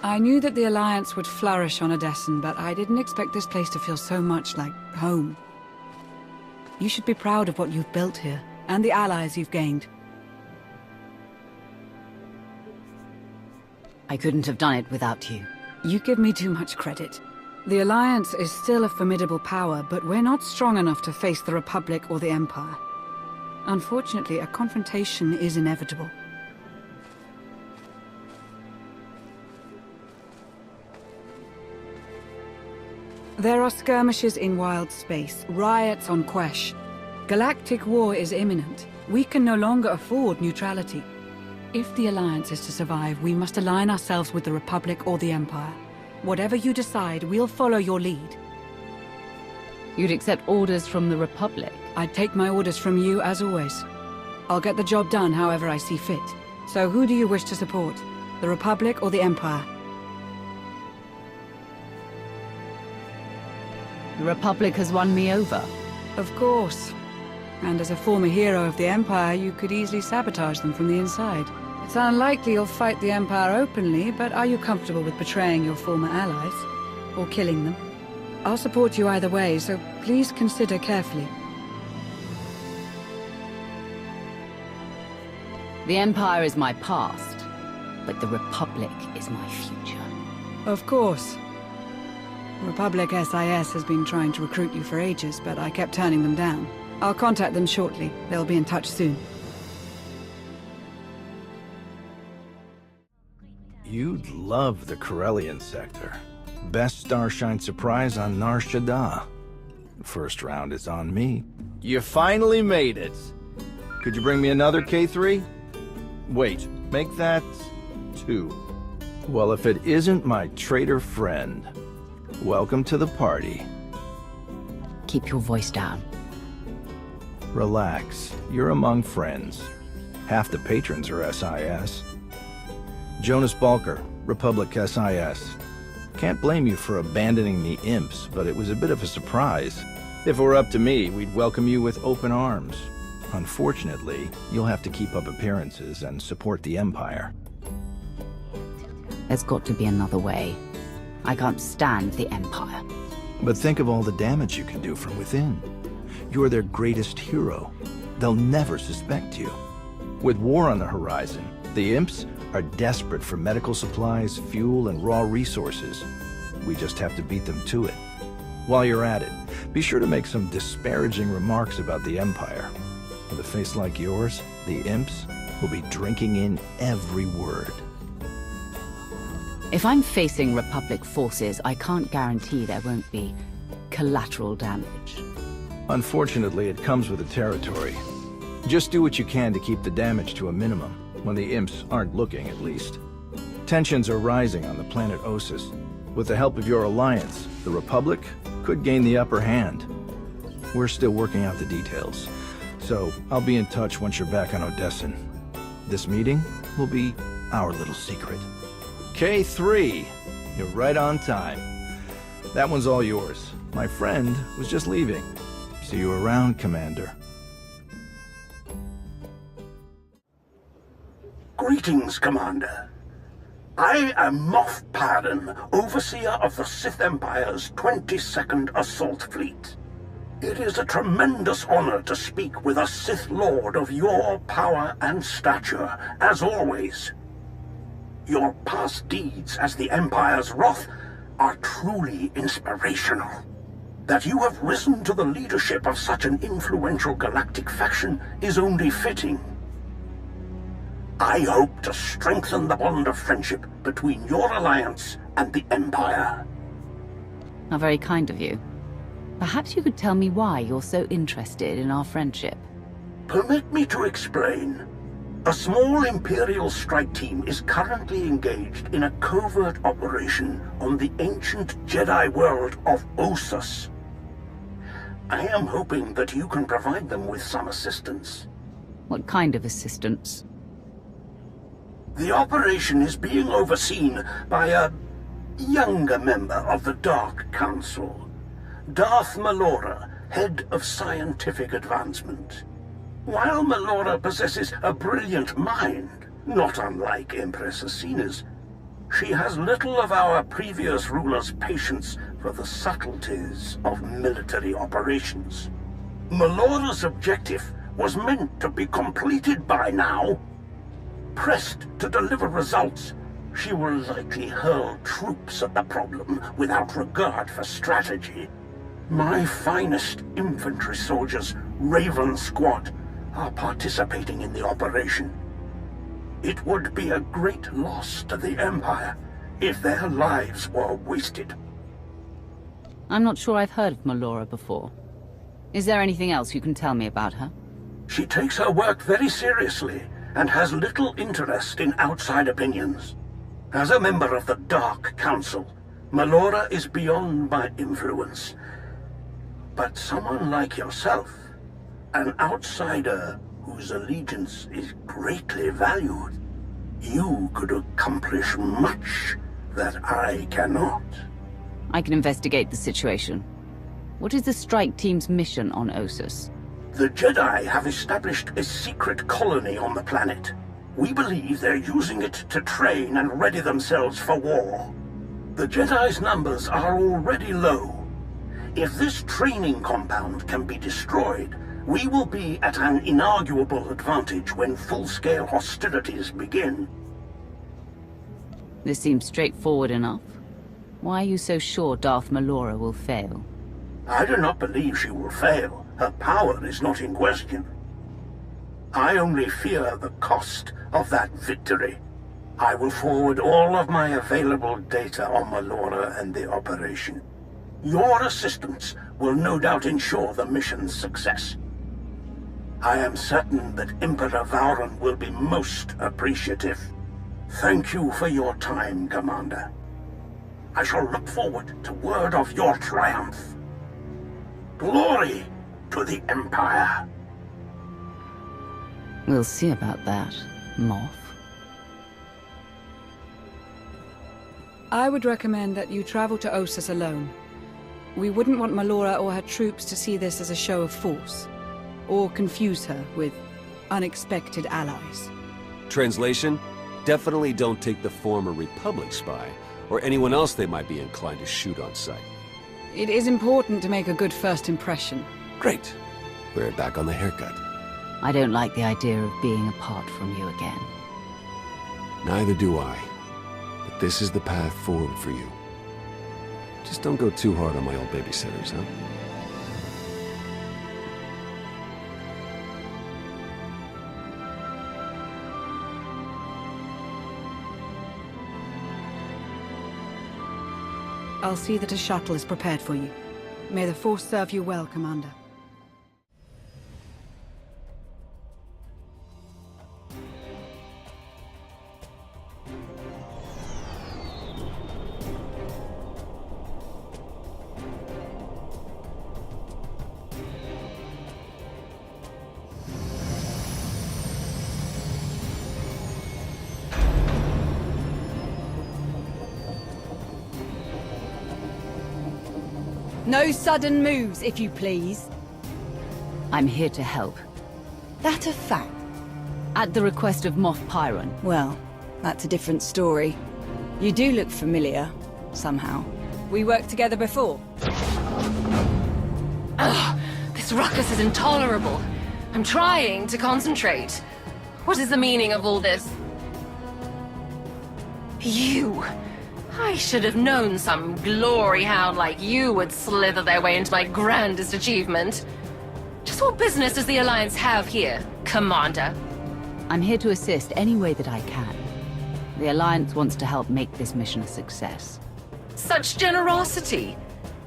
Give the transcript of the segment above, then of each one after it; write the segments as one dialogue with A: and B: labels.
A: I knew that the Alliance would flourish on Odessen, but I didn't expect this place to feel so much like home. You should be proud of what you've built here, and the allies you've gained.
B: I couldn't have done it without you.
A: You give me too much credit. The Alliance is still a formidable power, but we're not strong enough to face the Republic or the Empire. Unfortunately, a confrontation is inevitable. There are skirmishes in wild space, riots on Quesh. Galactic war is imminent. We can no longer afford neutrality. If the Alliance is to survive, we must align ourselves with the Republic or the Empire. Whatever you decide, we'll follow your lead.
B: You'd accept orders from the Republic?
A: I'd take my orders from you, as always. I'll get the job done however I see fit. So who do you wish to support? The Republic or the Empire?
B: The Republic has won me over.
A: Of course. And as a former hero of the Empire, you could easily sabotage them from the inside. It's unlikely you'll fight the Empire openly, but are you comfortable with betraying your former allies? Or killing them? I'll support you either way, so please consider carefully.
B: The Empire is my past, but the Republic is my future.
A: Of course. Republic SIS has been trying to recruit you for ages, but I kept turning them down. I'll contact them shortly. They'll be in touch soon.
C: You'd love the Corellian sector. Best Starshine surprise on Nar Shaddaa. First round is on me. You finally made it. Could you bring me another K3? Wait, make that 2. Well, if it isn't my traitor friend, welcome to the party.
B: Keep your voice down.
C: Relax, you're among friends. Half the patrons are SIS. Jonas Balker, Republic SIS. Can't blame you for abandoning the imps, but it was a bit of a surprise. If it were up to me, we'd welcome you with open arms. Unfortunately, you'll have to keep up appearances and support the Empire.
B: There's got to be another way. I can't stand the Empire.
C: But think of all the damage you can do from within. You're their greatest hero. They'll never suspect you. With war on the horizon, the imps are desperate for medical supplies, fuel, and raw resources. We just have to beat them to it. While you're at it, be sure to make some disparaging remarks about the Empire. With a face like yours, the imps will be drinking in every word.
B: If I'm facing Republic forces, I can't guarantee there won't be collateral damage.
C: Unfortunately, it comes with the territory. Just do what you can to keep the damage to a minimum, when the imps aren't looking, at least. Tensions are rising on the planet Ossus. With the help of your alliance, the Republic could gain the upper hand. We're still working out the details, so I'll be in touch once you're back on Odessen. This meeting will be our little secret. K3, you're right on time. That one's all yours. My friend was just leaving. See you around, Commander.
D: Greetings, Commander. I am Moff Paden, Overseer of the Sith Empire's 22nd Assault Fleet. It is a tremendous honor to speak with a Sith Lord of your power and stature, as always. Your past deeds as the Empire's wrath are truly inspirational. That you have risen to the leadership of such an influential galactic faction is only fitting. I hope to strengthen the bond of friendship between your alliance and the Empire.
B: How very kind of you. Perhaps you could tell me why you're so interested in our friendship.
D: Permit me to explain. A small Imperial strike team is currently engaged in a covert operation on the ancient Jedi world of Ossus. I am hoping that you can provide them with some assistance.
B: What kind of assistance?
D: The operation is being overseen by a younger member of the Dark Council, Darth Malora, head of scientific advancement. While Malora possesses a brilliant mind, not unlike Empress Asina's, She has little of our previous ruler's patience for the subtleties of military operations. Melora's objective was meant to be completed by now. Pressed to deliver results, she will likely hurl troops at the problem without regard for strategy. My finest infantry soldiers, Raven Squad, are participating in the operation. It would be a great loss to the Empire if their lives were wasted.
B: I'm not sure I've heard of Melora before. Is there anything else you can tell me about her?
D: She takes her work very seriously and has little interest in outside opinions. As a member of the Dark Council, Melora is beyond my influence. But someone like yourself, an outsider whose allegiance is greatly valued, you could accomplish much that I cannot.
B: I can investigate the situation. What is the strike team's mission on Ossus?
D: The Jedi have established a secret colony on the planet. We believe they're using it to train and ready themselves for war. The Jedi's numbers are already low. If this training compound can be destroyed, we will be at an inarguable advantage when full-scale hostilities begin.
B: This seems straightforward enough. Why are you so sure Darth Melora will fail?
D: I do not believe she will fail. Her power is not in question. I only fear the cost of that victory. I will forward all of my available data on Melora and the operation. Your assistance will no doubt ensure the mission's success. I am certain that Emperor Vauran will be most appreciative. Thank you for your time, Commander. I shall look forward to word of your triumph. Glory to the Empire.
B: We'll see about that, Moff.
A: I would recommend that you travel to Ossus alone. We wouldn't want Melora or her troops to see this as a show of force, or confuse her with unexpected allies.
E: Translation? Definitely don't take the former Republic spy, or anyone else they might be inclined to shoot on sight.
A: It is important to make a good first impression.
E: Great. We're back on the haircut.
B: I don't like the idea of being apart from you again.
E: Neither do I. But this is the path forward for you. Just don't go too hard on my old babysitters, huh?
A: I'll see that a shuttle is prepared for you. May the Force serve you well, Commander.
F: No sudden moves, if you please.
B: I'm here to help.
F: That a fact?
B: At the request of Moff Pyron.
F: Well, that's a different story. You do look familiar, somehow. We worked together before.
G: Ugh, this ruckus is intolerable. I'm trying to concentrate. What is the meaning of all this? You! I should have known some glory hound like you would slither their way into my grandest achievement. Just what business does the Alliance have here, Commander?
B: I'm here to assist any way that I can. The Alliance wants to help make this mission a success.
G: Such generosity!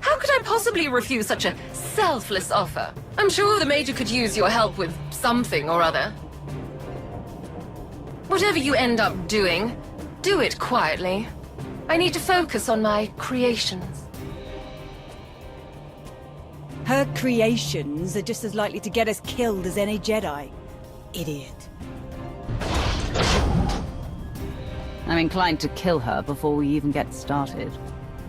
G: How could I possibly refuse such a selfless offer? I'm sure the Major could use your help with something or other. Whatever you end up doing, do it quietly. I need to focus on my creations.
F: Her creations are just as likely to get us killed as any Jedi. Idiot.
B: I'm inclined to kill her before we even get started.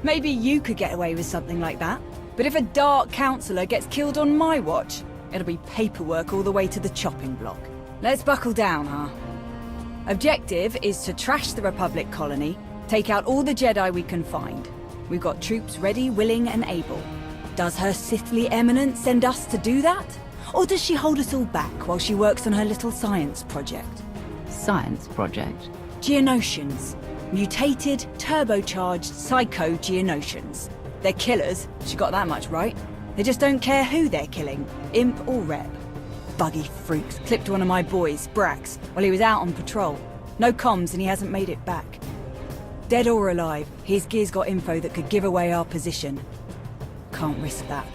F: Maybe you could get away with something like that. But if a Dark Councillor gets killed on my watch, it'll be paperwork all the way to the chopping block. Let's buckle down, huh? Objective is to trash the Republic colony, Take out all the Jedi we can find. We've got troops ready, willing, and able. Does her Sithly Eminence send us to do that? Or does she hold us all back while she works on her little science project?
B: Science project?
F: Geonosians. Mutated, turbocharged, psycho-Geonosians. They're killers, she got that much right. They just don't care who they're killing, imp or rep. Buggy freaks clipped one of my boys, Brax, while he was out on patrol. No comms and he hasn't made it back. Dead or alive, his gear's got info that could give away our position. Can't risk that.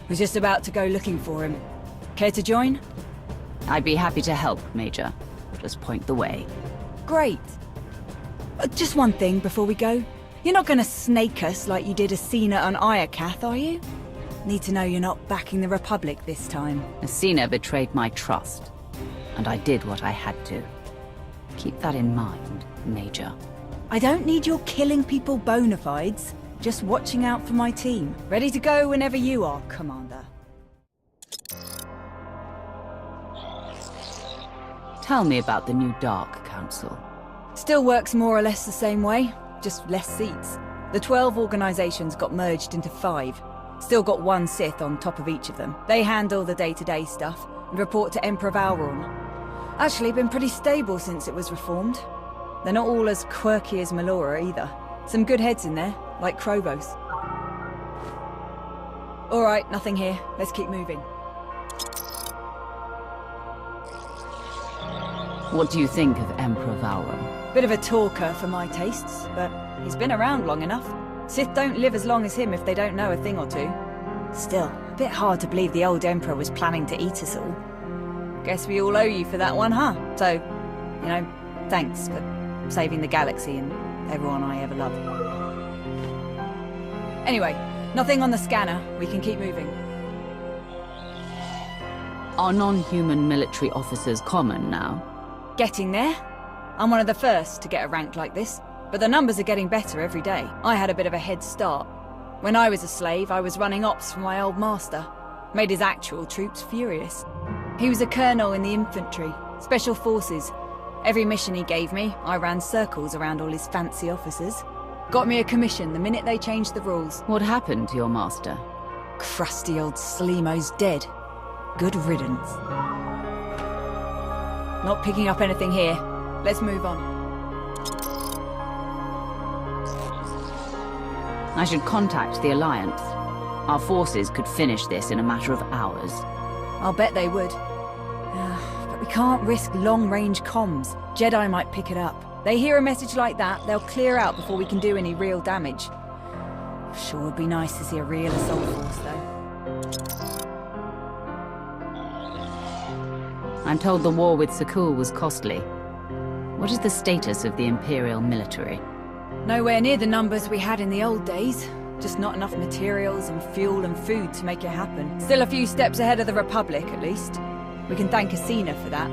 F: Was just about to go looking for him. Care to join?
B: I'd be happy to help, Major. Just point the way.
F: Great. Just one thing before we go. You're not gonna snake us like you did Asina and Iakath, are you? Need to know you're not backing the Republic this time.
B: Asina betrayed my trust, and I did what I had to. Keep that in mind, Major.
F: I don't need your killing people bona fides. Just watching out for my team. Ready to go whenever you are, Commander.
B: Tell me about the new Dark Council.
F: Still works more or less the same way, just less seats. The 12 organizations got merged into 5. Still got one Sith on top of each of them. They handle the day-to-day stuff and report to Emperor Valron. Actually been pretty stable since it was reformed. They're not all as quirky as Melora either. Some good heads in there, like Krovos. Alright, nothing here. Let's keep moving.
B: What do you think of Emperor Valron?
F: Bit of a talker for my tastes, but he's been around long enough. Sith don't live as long as him if they don't know a thing or two. Still, a bit hard to believe the old Emperor was planning to eat us all. Guess we all owe you for that one, huh? So, you know, thanks for saving the galaxy and everyone I ever loved. Anyway, nothing on the scanner. We can keep moving.
B: Are non-human military officers common now?
F: Getting there. I'm one of the first to get a rank like this, but the numbers are getting better every day. I had a bit of a head start. When I was a slave, I was running ops for my old master. Made his actual troops furious. He was a colonel in the infantry, special forces. Every mission he gave me, I ran circles around all his fancy officers. Got me a commission the minute they changed the rules.
B: What happened to your master?
F: Crusty old Sleemo's dead. Good riddance. Not picking up anything here. Let's move on.
B: I should contact the Alliance. Our forces could finish this in a matter of hours.
F: I'll bet they would. But we can't risk long-range comms. Jedi might pick it up. They hear a message like that, they'll clear out before we can do any real damage. Sure would be nice to see a real assault force, though.
B: I'm told the war with Sakul was costly. What is the status of the Imperial military?
F: Nowhere near the numbers we had in the old days. Just not enough materials and fuel and food to make it happen. Still a few steps ahead of the Republic, at least. We can thank Asina for that.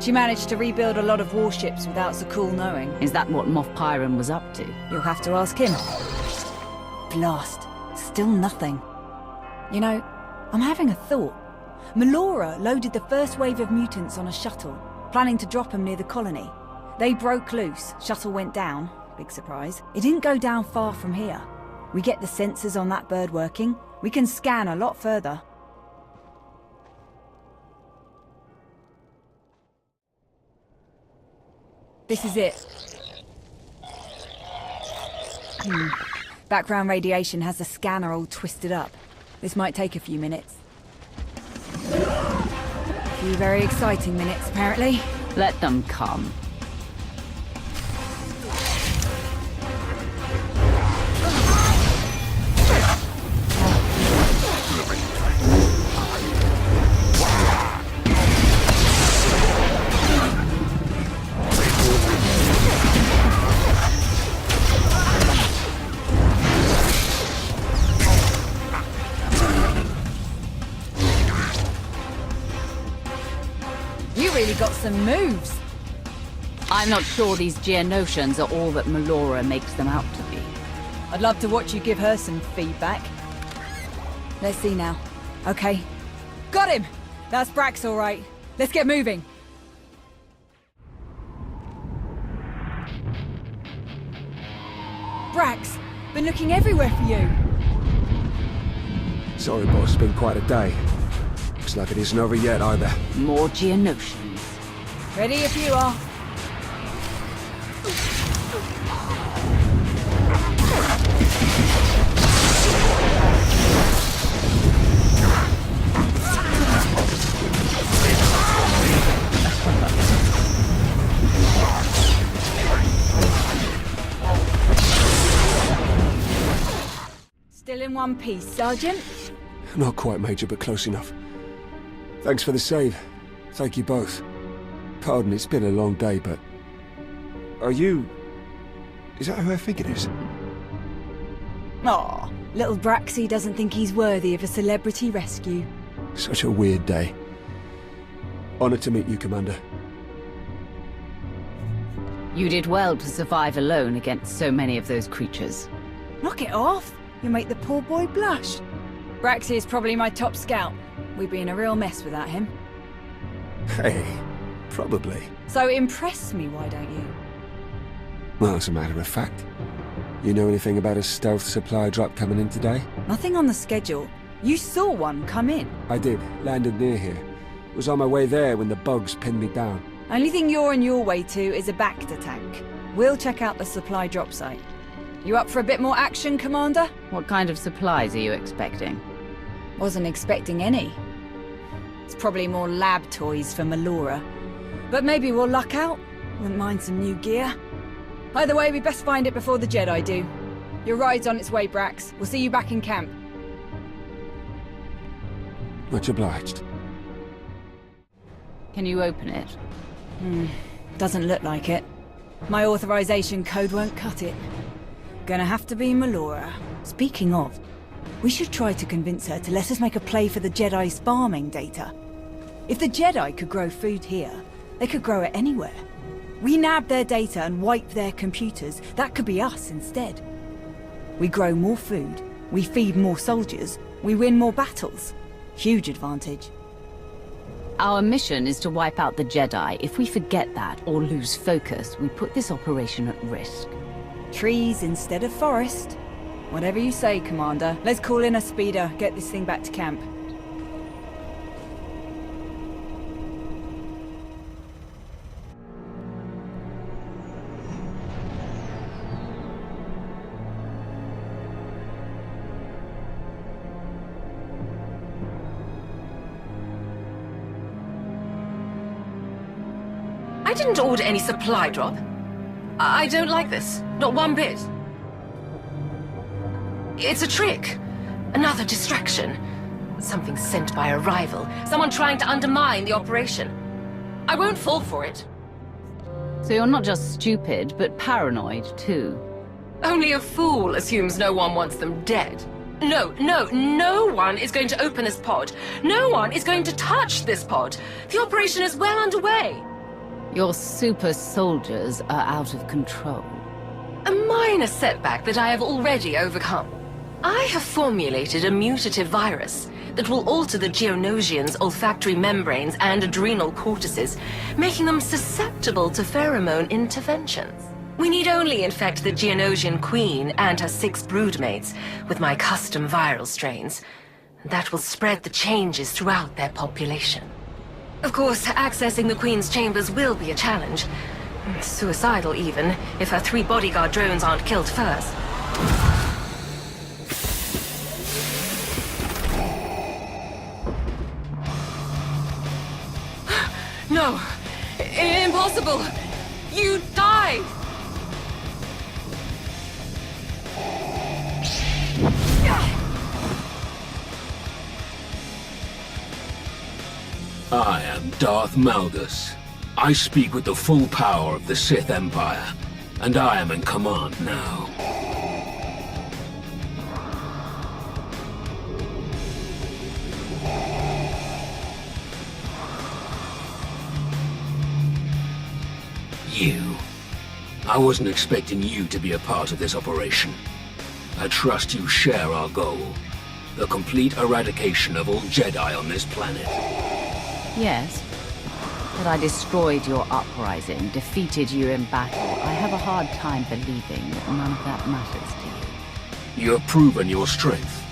F: She managed to rebuild a lot of warships without Sakul knowing.
B: Is that what Moff Pyram was up to?
F: You'll have to ask him. Blast. Still nothing. You know, I'm having a thought. Melora loaded the first wave of mutants on a shuttle, planning to drop them near the colony. They broke loose, shuttle went down. Big surprise. It didn't go down far from here. We get the sensors on that bird working, we can scan a lot further. This is it. Background radiation has the scanner all twisted up. This might take a few minutes. A few very exciting minutes, apparently.
B: Let them come.
F: Got some moves.
B: I'm not sure these Geonosians are all that Melora makes them out to be.
F: I'd love to watch you give her some feedback. Let's see now. Okay. Got him! That's Brax, all right. Let's get moving. Been looking everywhere for you.
E: Sorry, boss. It's been quite a day. Looks like it isn't over yet, either.
B: More Geonosians.
F: Ready if you are. Still in one piece, Sergeant?
E: Not quite, Major, but close enough. Thanks for the save. Thank you both. Pardon, it's been a long day, but... Are you... Is that who I think it is?
F: Aw, little Braxy doesn't think he's worthy of a celebrity rescue.
E: Such a weird day. Honored to meet you, Commander.
B: You did well to survive alone against so many of those creatures.
F: Knock it off! You'll make the poor boy blush. Braxy is probably my top scout. We'd be in a real mess without him.
E: Hey, probably.
F: So impress me, why don't you?
E: Well, as a matter of fact, you know anything about a stealth supply drop coming in today?
F: Nothing on the schedule. You saw one come in.
E: I did. Landed near here. Was on my way there when the bugs pinned me down.
F: Only thing you're on your way to is a Bacta tank. We'll check out the supply drop site. You up for a bit more action, Commander?
B: What kind of supplies are you expecting?
F: Wasn't expecting any. It's probably more lab toys for Melora. But maybe we'll luck out. Wouldn't mind some new gear. Either way, we best find it before the Jedi do. Your ride's on its way, Brax. We'll see you back in camp.
E: Much obliged.
B: Can you open it?
F: Doesn't look like it. My authorization code won't cut it. Gonna have to be Melora. Speaking of, we should try to convince her to let us make a play for the Jedi's farming data. If the Jedi could grow food here, they could grow it anywhere. We nab their data and wipe their computers. That could be us instead. We grow more food, we feed more soldiers, we win more battles. Huge advantage.
B: Our mission is to wipe out the Jedi. If we forget that or lose focus, we put this operation at risk.
F: Trees instead of forest. Whatever you say, Commander. Let's call in a speeder, get this thing back to camp.
G: I didn't order any supply drop. I don't like this. Not one bit. It's a trick. Another distraction. Something sent by a rival. Someone trying to undermine the operation. I won't fall for it.
B: So you're not just stupid, but paranoid too.
G: Only a fool assumes no one wants them dead. No one is going to open this pod. No one is going to touch this pod. The operation is well underway.
B: Your super soldiers are out of control.
G: A minor setback that I have already overcome. I have formulated a mutative virus that will alter the Geonosians' olfactory membranes and adrenal cortices, making them susceptible to pheromone interventions. We need only infect the Geonosian queen and her 6 broodmates with my custom viral strains. That will spread the changes throughout their population. Of course, accessing the Queen's chambers will be a challenge. Suicidal, even, if her 3 bodyguard drones aren't killed first. No! Impossible! You died!
H: I am Darth Malgus. I speak with the full power of the Sith Empire, and I am in command now. You. I wasn't expecting you to be a part of this operation. I trust you share our goal. The complete eradication of all Jedi on this planet.
B: Yes, but I destroyed your uprising, defeated you in battle. I have a hard time believing that none of that matters to you.
H: You have proven your strength.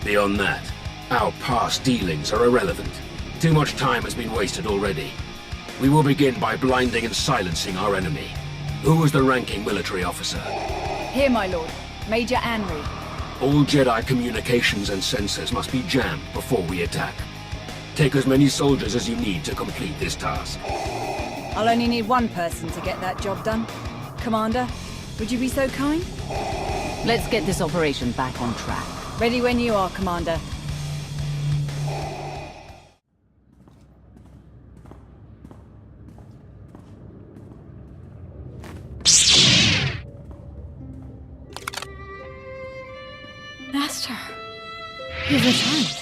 H: Beyond that, our past dealings are irrelevant. Too much time has been wasted already. We will begin by blinding and silencing our enemy. Who is the ranking military officer?
F: Here, my lord. Major Anri.
H: All Jedi communications and sensors must be jammed before we attack. Take as many soldiers as you need to complete this task.
F: I'll only need one person to get that job done. Commander, would you be so kind?
B: Let's get this operation back on track.
F: Ready when you are, Commander.
I: Master, you've returned.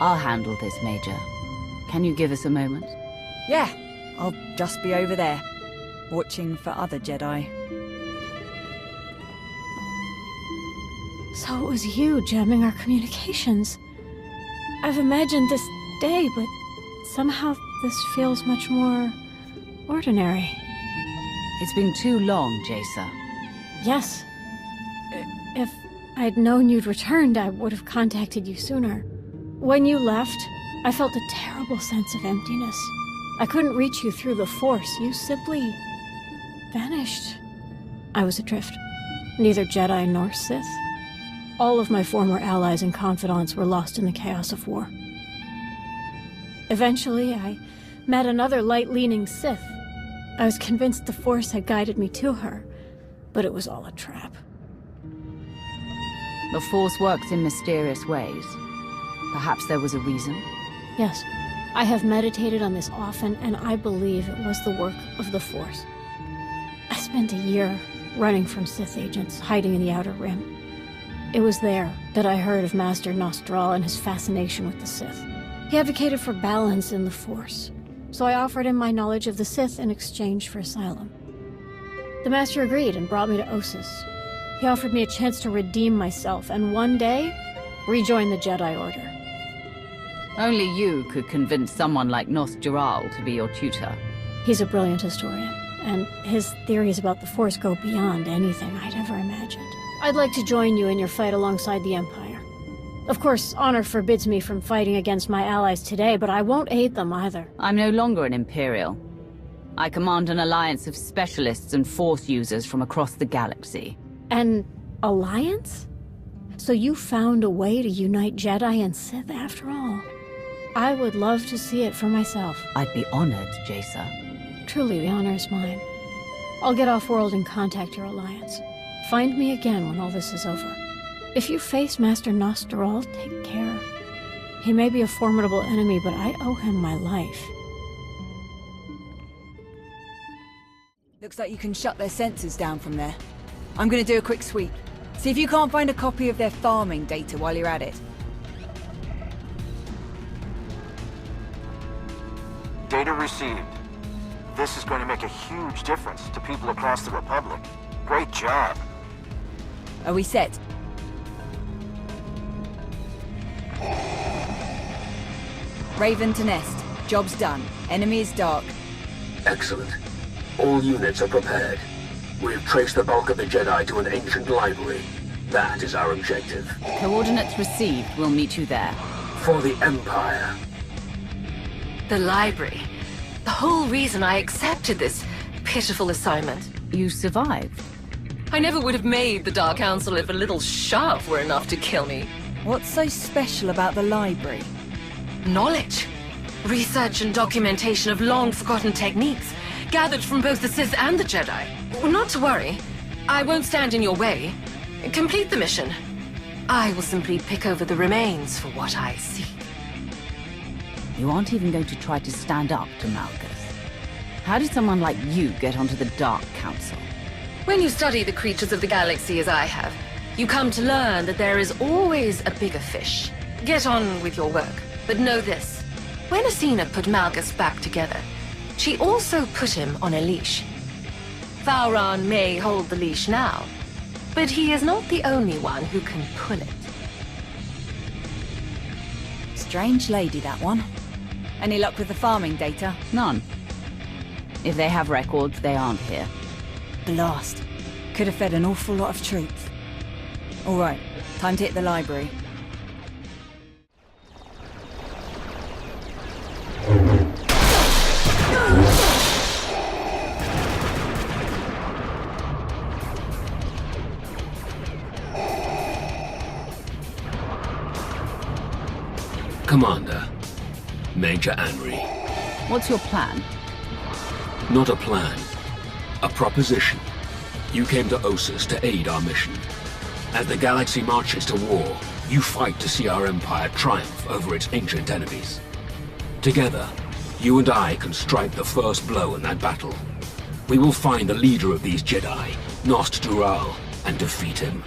B: I'll handle this, Major. Can you give us a moment?
F: Yeah, I'll just be over there, watching for other Jedi.
I: So it was you jamming our communications. I've imagined this day, but somehow this feels much more ordinary.
B: It's been too long, Jacer.
I: Yes. If I'd known you'd returned, I would have contacted you sooner. When you left, I felt a terrible sense of emptiness. I couldn't reach you through the Force. You simply vanished. I was adrift. Neither Jedi nor Sith. All of my former allies and confidants were lost in the chaos of war. Eventually, I met another light-leaning Sith. I was convinced the Force had guided me to her, but it was all a trap.
B: The Force works in mysterious ways. Perhaps there was a reason?
I: Yes. I have meditated on this often, and I believe it was the work of the Force. I spent a year running from Sith agents, hiding in the Outer Rim. It was there that I heard of Master Nostral and his fascination with the Sith. He advocated for balance in the Force, so I offered him my knowledge of the Sith in exchange for asylum. The Master agreed and brought me to Ossus. He offered me a chance to redeem myself, and one day, rejoin the Jedi Order.
B: Only you could convince someone like Nostral to be your tutor.
I: He's a brilliant historian, and his theories about the Force go beyond anything I'd ever imagined. I'd like to join you in your fight alongside the Empire. Of course, honor forbids me from fighting against my allies today, but I won't aid them either.
B: I'm no longer an Imperial. I command an alliance of specialists and Force users from across the galaxy.
I: An alliance? So you found a way to unite Jedi and Sith after all? I would love to see it for myself.
B: I'd be honored, Jacer.
I: Truly, the honor is mine. I'll get off-world and contact your alliance. Find me again when all this is over. If you face Master Nostral, take care. He may be a formidable enemy, but I owe him my life.
F: Looks like you can shut their sensors down from there. I'm gonna do a quick sweep. See if you can't find a copy of their farming data while you're at it.
J: Data received. This is going to make a huge difference to people across the Republic. Great job.
F: Are we set? Raven to nest. Job's done. Enemy is dark.
H: Excellent. All units are prepared. We've traced the bulk of the Jedi to an ancient library. That is our objective.
B: Coordinates received. We'll meet you there.
H: For the Empire.
G: The library. The whole reason I accepted this pitiful assignment.
B: You survived.
G: I never would have made the Dark Council if a little shaft were enough to kill me.
F: What's so special about the library?
G: Knowledge. Research and documentation of long-forgotten techniques, gathered from both the Sith and the Jedi. Not to worry. I won't stand in your way. Complete the mission. I will simply pick over the remains for what I see.
B: You aren't even going to try to stand up to Malgus. How did someone like you get onto the Dark Council?
G: When you study the creatures of the galaxy as I have, you come to learn that there is always a bigger fish. Get on with your work, but know this. When Asina put Malgus back together, she also put him on a leash. Vowron may hold the leash now, but he is not the only one who can pull it.
F: Strange lady, that one. Any luck with the farming data?
B: None. If they have records, they aren't here.
F: Blast. Could have fed an awful lot of troops. All right, time to hit the library.
H: Commander, Major Anri.
B: What's your plan?
H: Not a plan, a proposition. You came to Ossus to aid our mission. As the galaxy marches to war, you fight to see our empire triumph over its ancient enemies. Together, you and I can strike the first blow in that battle. We will find the leader of these Jedi, Nost Dural, and defeat him.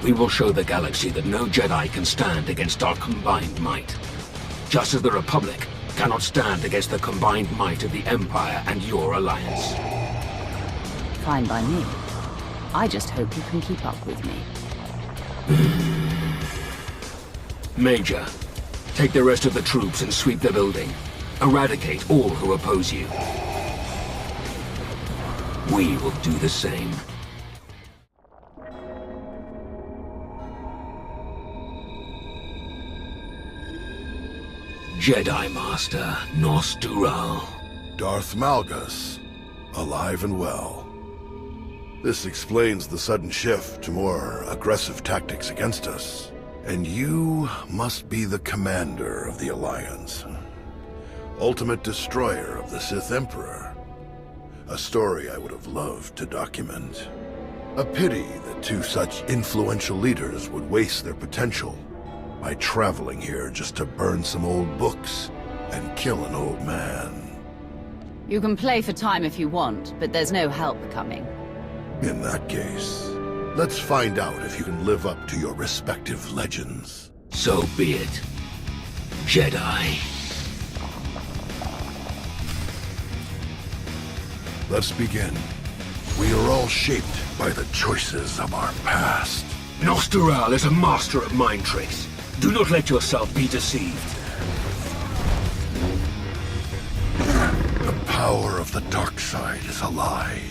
H: We will show the galaxy that no Jedi can stand against our combined might. Just as the Republic cannot stand against the combined might of the Empire and your alliance.
B: Fine by me. I just hope you can keep up with me.
H: Major, take the rest of the troops and sweep the building. Eradicate all who oppose you. We will do the same. Jedi Master Nost Dural.
K: Darth Malgus, alive and well. This explains the sudden shift to more aggressive tactics against us. And you must be the commander of the Alliance. Ultimate destroyer of the Sith Emperor. A story I would have loved to document. A pity that two such influential leaders would waste their potential by traveling here just to burn some old books and kill an old man.
B: You can play for time if you want, but there's no help coming.
K: In that case, let's find out if you can live up to your respective legends.
H: So be it. Jedi.
K: Let's begin. We are all shaped by the choices of our past.
H: Nost Dural is a master of mind tricks. Do not let yourself be deceived.
K: The power of the dark side is a lie.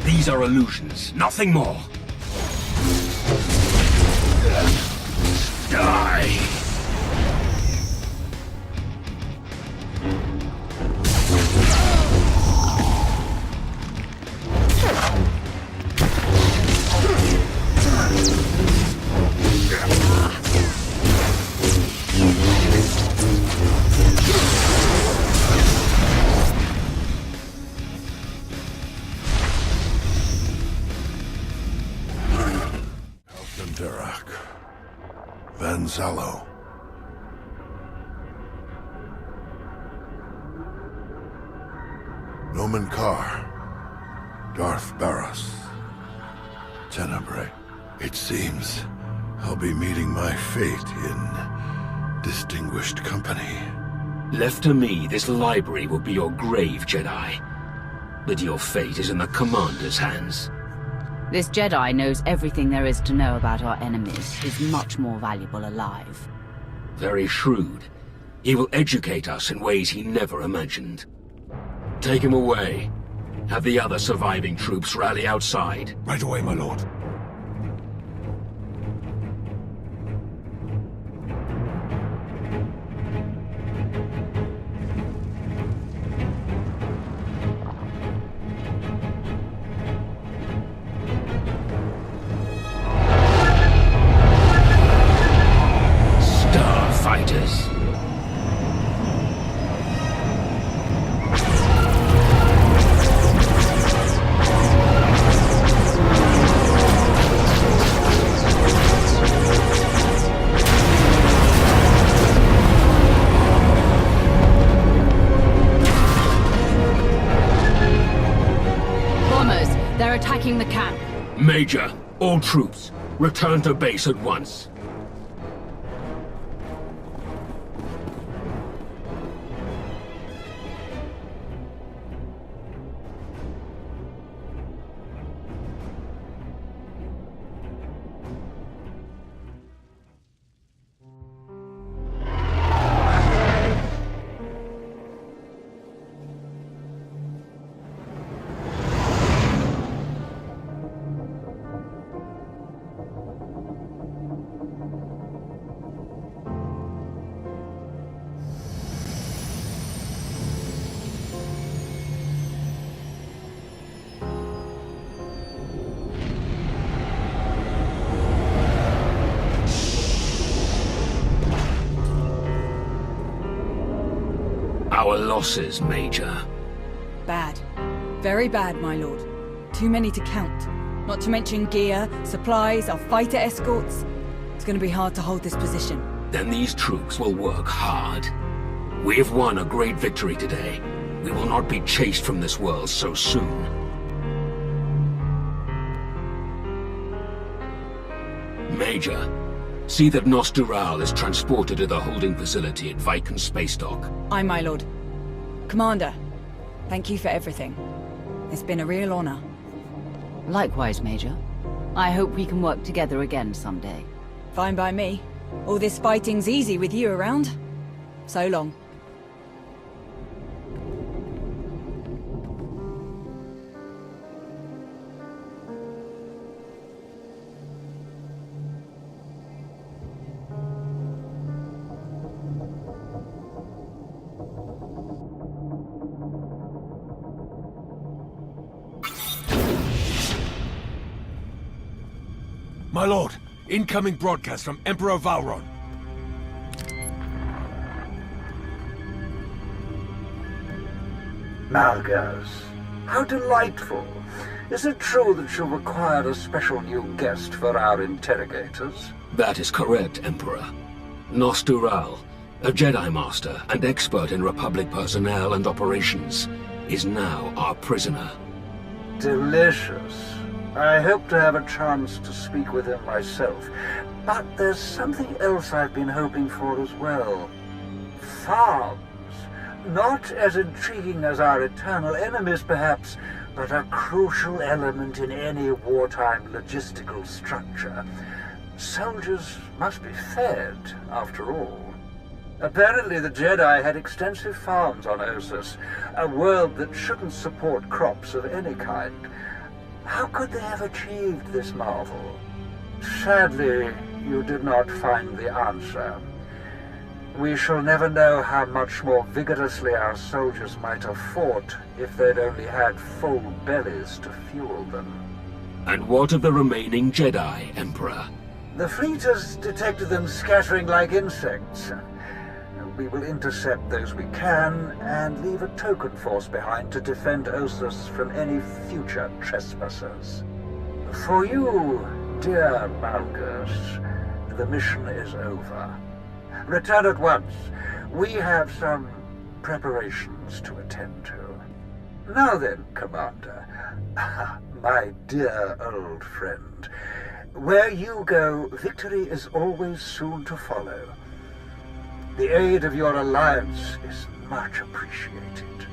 H: These are illusions, nothing more. Die!
K: Zalo. Nomen Carr. Darth Barros. Tenebrae. It seems I'll be meeting my fate in distinguished company.
H: Left to me, this library will be your grave, Jedi. But your fate is in the Commander's hands.
B: This Jedi knows everything there is to know about our enemies. He's much more valuable alive.
H: Very shrewd. He will educate us in ways he never imagined. Take him away. Have the other surviving troops rally outside.
E: Right away, my lord.
B: The camp.
H: Major, all troops, return to base at once. Our losses, Major.
F: Bad. Very bad, my lord. Too many to count. Not to mention gear, supplies, our fighter escorts. It's gonna be hard to hold this position.
H: Then these troops will work hard. We have won a great victory today. We will not be chased from this world so soon. Major, see that Nostural is transported to the holding facility at Viken Space Dock.
F: Aye, my lord. Commander, thank you for everything. It's been a real honor.
B: Likewise, Major. I hope we can work together again someday.
F: Fine by me. All this fighting's easy with you around. So long.
E: My lord, incoming broadcast from Emperor Valron.
D: Malgus, how delightful. Is it true that you've acquired a special new guest for our interrogators?
H: That is correct, Emperor. Nostural, a Jedi Master and expert in Republic personnel and operations, is now our prisoner.
D: Delicious. I hope to have a chance to speak with him myself. But there's something else I've been hoping for as well. Farms. Not as intriguing as our eternal enemies, perhaps, but a crucial element in any wartime logistical structure. Soldiers must be fed, after all. Apparently the Jedi had extensive farms on Ossus, a world that shouldn't support crops of any kind. How could they have achieved this marvel? Sadly, you did not find the answer. We shall never know how much more vigorously our soldiers might have fought if they'd only had full bellies to fuel them.
H: And what of the remaining Jedi, Emperor?
D: The fleet has detected them scattering like insects. We will intercept those we can, and leave a token force behind to defend Ossus from any future trespassers. For you, dear Malgus, the mission is over. Return at once. We have some preparations to attend to. Now then, Commander, my dear old friend, where you go, victory is always soon to follow. The aid of your alliance is much appreciated.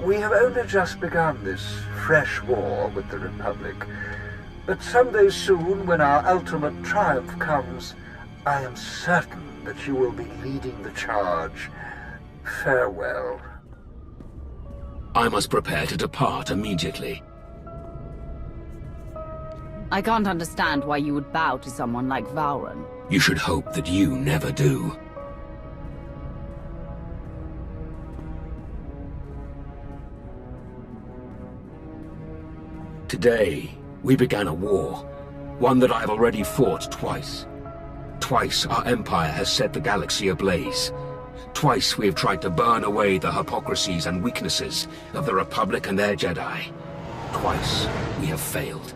D: We have only just begun this fresh war with the Republic, but someday soon, when our ultimate triumph comes, I am certain that you will be leading the charge. Farewell.
H: I must prepare to depart immediately.
B: I can't understand why you would bow to someone like Valron.
H: You should hope that you never do. Today, we began a war, one that I've already fought twice. Twice our Empire has set the galaxy ablaze. Twice we have tried to burn away the hypocrisies and weaknesses of the Republic and their Jedi. Twice we have failed.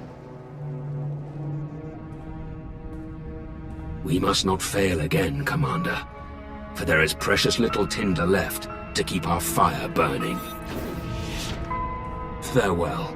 H: We must not fail again, Commander, for there is precious little tinder left to keep our fire burning. Farewell.